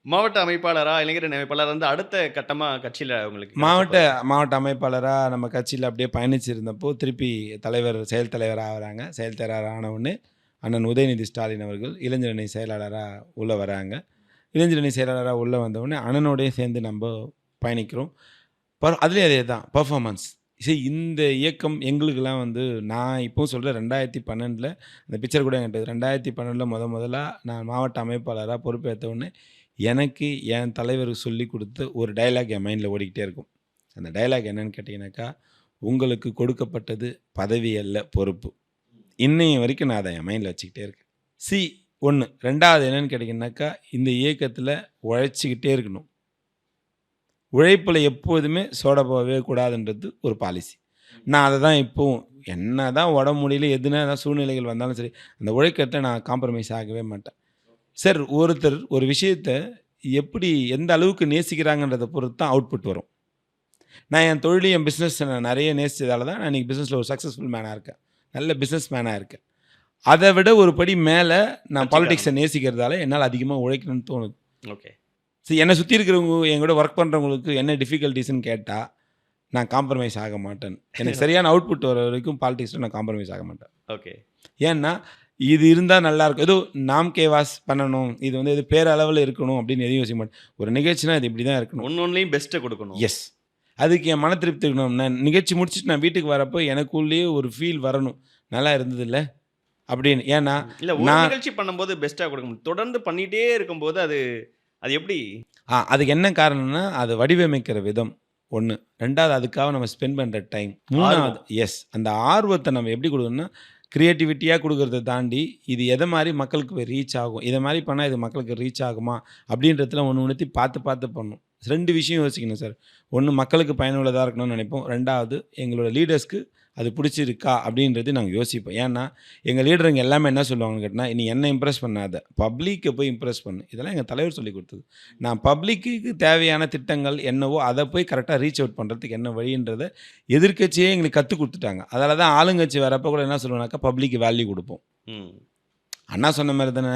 மாவட்ட அமைப்பாளரா, இளைஞரணி அமைப்பாளரா வந்து அடுத்த கட்டமா கட்சியில உங்களுக்கு கிடைச்ச மாவட்ட பொறுப்பு. மாவட்ட அமைப்பாளரா நம்ம கட்சியில அப்படியே பயணிச்சிருந்தப்போ, திருப்பி செயல் தலைவரா ஆகுறாங்க. செயல் தலைவர் ஆன உடனே, அண்ணன் உதயநிதி ஸ்டாலின் அவர்கள் இளைஞரணி செயலாளரா உள்ள வராங்க. இளைஞரணி செயலாளரா உள்ள வந்தவுடனே, அண்ணனோடயே சேர்ந்து நம்ப பயணிக்கிறோம். அதுலயும் அதேதான் பெர்ஃபார்மன்ஸ். இந்த இயக்கம் எங்களுக்கெல்லாம் வந்து நான் இப்பவும் சொல்றேன் 2012ல அந்த பிக்சர் கூட என்கிட்ட 2012ல முதலா நான் மாவட்ட அமைப்பாளரா பொறுப்பேத்த உடனே, எனக்கு என் தலைவர் சொல்லிக் குடுத்த ஒரு டயலாக் என் மைண்ட்ல ஓடிக்கிட்டே இருக்கும். அந்த டயலாக் என்னன்னு கேட்டீங்கன்னாக்கா, "உங்களுக்கு கொடுக்கப்பட்டது பதவி அல்ல பொறுப்பு." இன்னைய வரைக்கும் நான் அத என் மைண்ட்ல வச்சுக்கிட்டே இருக்கேன். 1 2வது என்னன்னு கேட்டீங்கன்னாக்கா, இந்த இயக்கத்தில உழைச்சுக்கிட்டே இருக்கணும். உழைப்புல எப்போதுமே சோடா போகவே கூடாதுன்றது ஒரு பாலிசி. நான் அத தான் இப்பவும் என்னதான் உடம்பு முடியல, எதுனா சூழ்நிலைகள் வந்தாலும் சரி, அந்த உழைக்கிறத நான் காம்ப்ரமைஸ் ஆகவே மாட்டேன். சார் ஒருத்தர் ஒரு விஷயத்த எப்படி எந்த அளவுக்கு நேசிக்கிறாங்கன்றத பொறுத்து தான் அவுட்புட் வரும். நான் என் தொழிலையும் என் பிசினஸ் நான் நெறைய நேசிச்சதால தான் நான் இன்னைக்கு பிசினஸ்ல ஒரு சக்சஸ்ஃபுல் மேனா இருக்கேன். நல்ல பிசினஸ் மேனா இருக்கேன். அத விட ஒரு படி மேல நான் பாலிடிக்ஸ நேசிக்கிறதால என்னால அதிகமா உழைக்கணும்னு தோணுது. ஓகே. என்ன சுத்தி இருக்கிறவங்க என் கூட ஒர்க் பண்றவங்களுக்கு என்ன டிஃபிகல்டீஸ்ன்னு கேட்டா, நான் காம்ப்ரமைஸ் ஆக மாட்டேன். எனக்கு சரியான அவுட்புட் வர வரைக்கும் பாலிடிக்ஸ்ல நான் காம்ப்ரமைஸ் ஆக மாட்டேன். ஓகே. ஏன்னா, இது இருந்தா நல்லாயிருக்கும். ஏதோ நாம் கே வாஸ் பண்ணணும். இது வந்து இது பேரளவுல இருக்கணும் அப்படின்னு எதையும் யோசிக்க மாட்டேன். ஒரு நிகழ்ச்சினா இது இப்படி தான் இருக்கணும். ஒன்னொன்லயும் பெஸ்ட்ட குடுக்கணும். எஸ். அதுக்கு என் மன திருப்தி இருக்கணும். நான் நிகழ்ச்சி முடிச்சுட்டு நான் வீட்டுக்கு வரப்போ எனக்குள்ளேயே ஒரு ஃபீல் வரணும். நல்லா இருந்ததுல்ல அப்படின்னு. ஏன்னா, இல்ல ஒரு நான் நிகழ்ச்சி பண்ணும்போது பெஸ்ட்டா குடுக்க முடியும். தொடர்ந்து பண்ணிட்டே இருக்கும்போது அது அது எப்படி? அதுக்கு என்ன காரணம்னா, அது வடிவமைக்கிற விதம் 1. 2வது அதுக்காக நம்ம ஸ்பெண்ட் பண்ற டைம். 3வது அந்த ஆர்வத்த நம்ம எப்படி குடுக்கணும்னா, கிரியேட்டிவிட்டியா குடுக்கறத தாண்டி, இது எத மாரி மக்களுக்கு போய் ரீச் ஆகும். இத மாரி பண்ணா இது மக்களுக்கு ரீச் ஆகுமா? அப்படின்றதுல ஒண்ணுத்தி பார்த்து பண்ணணும். 2 விஷயம் யோசிக்கணும் சார். 1 மக்களுக்கு பயனுள்ளதா இருக்கணும்னு நெனைப்போம். 2வது எங்களோட லீடர்ஸ்க்கு அது புடிச்சிருக்கா? அப்படின்றது நாங்க யோசிப்போம். ஏன்னா, எங்க லீடருங்க எல்லாமே என்ன சொல்லுவாங்கன்னு கேட்டா, "நீ என்ன இம்ப்ரெஸ் பண்ணாத. பப்ளிக்க போய் இம்ப்ரெஸ் பண்ணு." இதெல்லாம் எங்க தலைவர் சொல்லிக் குடுத்தது. நான் பப்ளிக்குக்கு தேவையான திட்டங்கள் என்னவோ, அத போய் கரெக்ட்டா ரீச் அவுட் பண்றதுக்கு என்ன வழின்றத எதிர்க்கட்சியே எங்களுக்கு கத்துக் குடுத்துட்டாங்க. அதனால தான் ஆளுங்கட்சி வரப்ப கூட என்ன சொல்லுவேன்னாக்கா, பப்ளிக்கு வேல்யூ குடுப்போம். ம். அண்ணா சொன்ன மாரி தானே.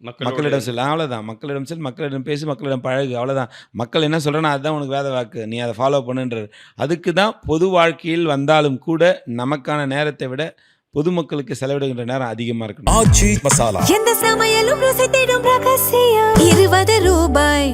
மக்களோட மக்களிடம் செல். அவ்வளோதான். மக்களிடம் செல், மக்களிடம் பேசு, மக்களிடம் பழகு. அவ்வளோதான். மக்கள் என்ன சொல்றானோ அதுதான் உனக்கு வேத வாக்கு. நீ அத ஃபாலோ பண்ணுன்றாரு. அதுக்கு தான் பொது வாழ்க்கையில் வந்தாலும் கூட நமக்கான நேரத்தை விட பொதுமக்களுக்கு செலவிடுகின்ற நேரம் அதிகமா இருக்கணும். ஆச்சி மசாலா. எந்த சமையலும் ருசி தேடும் ரகசியம் 20 ரூபாய்.